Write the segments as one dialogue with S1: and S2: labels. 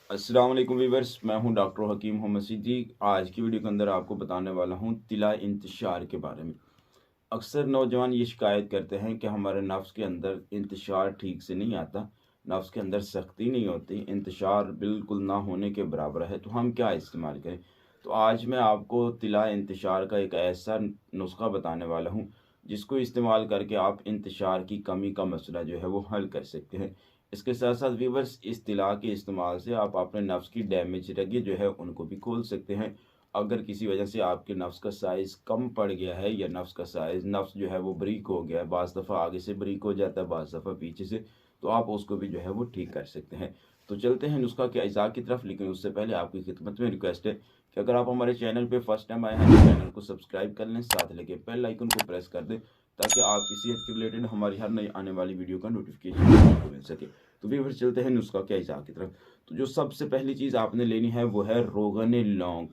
S1: अस्सलाम वालेकुम वीवर्स, मैं हूं डॉक्टर हकीम मोहम्मद सिद्दीकी। आज की वीडियो के अंदर आपको बताने वाला हूं तिला इंतशार के बारे में। अक्सर नौजवान ये शिकायत करते हैं कि हमारे नफ्स के अंदर इंतशार ठीक से नहीं आता, नफ्स के अंदर सख्ती नहीं होती, इंतशार बिल्कुल ना होने के बराबर है, तो हम क्या इस्तेमाल करें। तो आज मैं आपको तिला इंतशार का एक ऐसा नुस्खा बताने वाला हूँ जिसको इस्तेमाल करके आप इंतशार की कमी का मसला जो है वो हल कर सकते हैं। इसके साथ साथ वीवर्स, इस तिला के इस्तेमाल से आप अपने नफ्स की डैमेज रगे जो है उनको भी खोल सकते हैं। अगर किसी वजह से आपके नफ्स का साइज़ कम पड़ गया है या नफ्स का साइज़ नफ्स जो है वो बारीक हो गया है, बाज़ दफ़ा आगे से बारीक हो जाता है, बाज़ दफ़ा पीछे से, तो आप उसको भी जो है वो ठीक कर सकते हैं। तो चलते हैं नुस्खा के अज़ा की तरफ, लेकिन उससे पहले आपकी खिदमत में रिक्वेस्ट है कि अगर आप हमारे चैनल पे फर्स्ट टाइम आए हैं तो चैनल को सब्सक्राइब कर लें, साथ लेके बेल आइकन को प्रेस कर दें ताकि आपकी सेहत के रिलेटेड हमारी हर नई आने वाली वीडियो का नोटिफिकेशन आपको मिल सके। तो फिर चलते हैं नुस्खा के अज़ा की तरफ। तो जो सबसे पहली चीज़ आपने लेनी है वो है रोगन लौंग।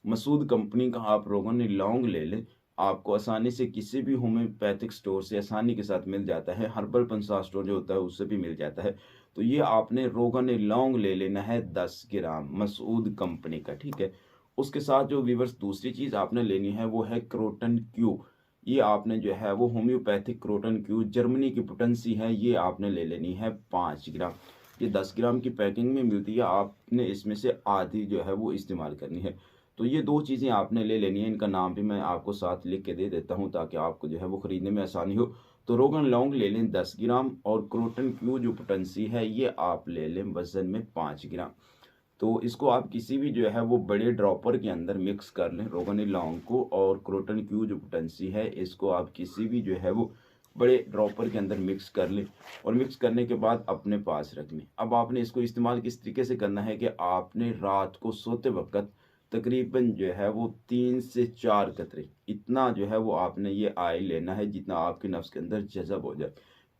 S1: मसूद कंपनी का आप रोगन लौंग ले लें। आपको आसानी से किसी भी होम्योपैथिक स्टोर से आसानी के साथ मिल जाता है, हर्बल पंसार स्टोर जो होता है उससे भी मिल जाता है। तो ये आपने रोगन लौंग ले लेना है 10 ग्राम मसूद कंपनी का, ठीक है। उसके साथ जो वीवर्स दूसरी चीज़ आपने लेनी है वो है क्रोटन क्यू। ये आपने जो है वो होम्योपैथिक क्रोटन क्यू जर्मनी की पोटेंसी है, ये आपने ले लेनी है 5 ग्राम। ये 10 ग्राम की पैकिंग में मिलती है, आपने इसमें से आधी जो है वो इस्तेमाल करनी है। तो ये 2 चीज़ें आपने ले लेनी है, इनका नाम भी मैं आपको साथ लिख के दे देता हूँ ताकि आपको जो है वो खरीदने में आसानी हो। तो रोगन लौंग ले लें 10 ग्राम और क्रोटन क्यू जो पोटेंसी है ये आप ले लें वज़न में 5 ग्राम। तो इसको आप किसी भी जो है वो बड़े ड्रॉपर के अंदर मिक्स कर लें, रोगन लौंग को और क्रोटन क्यू जो पोटेंसी है इसको आप किसी भी जो है वो बड़े ड्रॉपर के अंदर मिक्स कर लें और मिक्स करने के बाद अपने पास रख लें। अब आपने इसको इस्तेमाल किस तरीके से करना है कि आपने रात को सोते वक़्त तकरीबन जो है वो 3 से 4 कतरे, इतना जो है वो आपने ये ऑयल लेना है जितना आपके नफ्स के अंदर जज़ब हो जाए।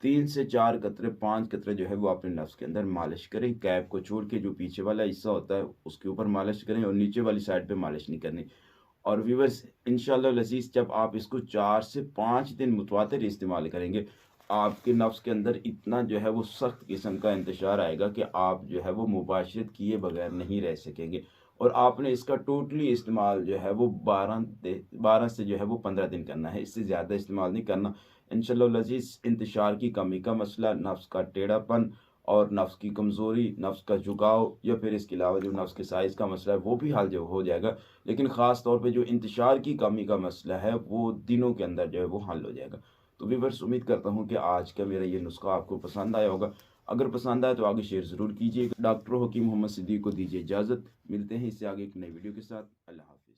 S1: 3 से 4 कतरे, 5 कतरे जो है वो अपने नफ्स के अंदर मालिश करें। कैप को छोड़ के जो पीछे वाला हिस्सा होता है उसके ऊपर मालिश करें और नीचे वाली साइड पे मालिश नहीं करनी। और व्यूअर्स, इंशाअल्लाह लज़ीज़, जब आप इसको 4 से 5 दिन मुतवातिर इस्तेमाल करेंगे, आपके नफ्स के अंदर इतना जो है वो सख्त किस्म का इंतशार आएगा कि आप जो है वो मुबाशरत किए बगैर नहीं रह सकेंगे। और आपने इसका टोटली इस्तेमाल जो है वो 12 से जो है वो 15 दिन करना है, इससे ज़्यादा इस्तेमाल नहीं करना। इंशाअल्लाह लज़ीज़, इंतशार की कमी का मसला, नफ्स का टेढ़ापन और नफ्स की कमज़ोरी, नफ्स का झुकाव या फिर इसके अलावा जो नफ्स के साइज़ का मसला है वो भी हल जो हो जाएगा। लेकिन ख़ास तौर पे जो इंतशार की कमी का मसला है वो दिनों के अंदर जो है वो हल हो जाएगा। तो व्यूअर्स, उम्मीद करता हूँ कि आज का मेरा ये नुस्खा आपको पसंद आया होगा। अगर पसंद आए तो आगे शेयर ज़रूर कीजिएगा। डॉक्टर हकीम मोहम्मद सिद्दीकी को दीजिए इजाज़त। मिलते हैं इससे आगे एक नई वीडियो के साथ। अल्लाह हाफ़िज़।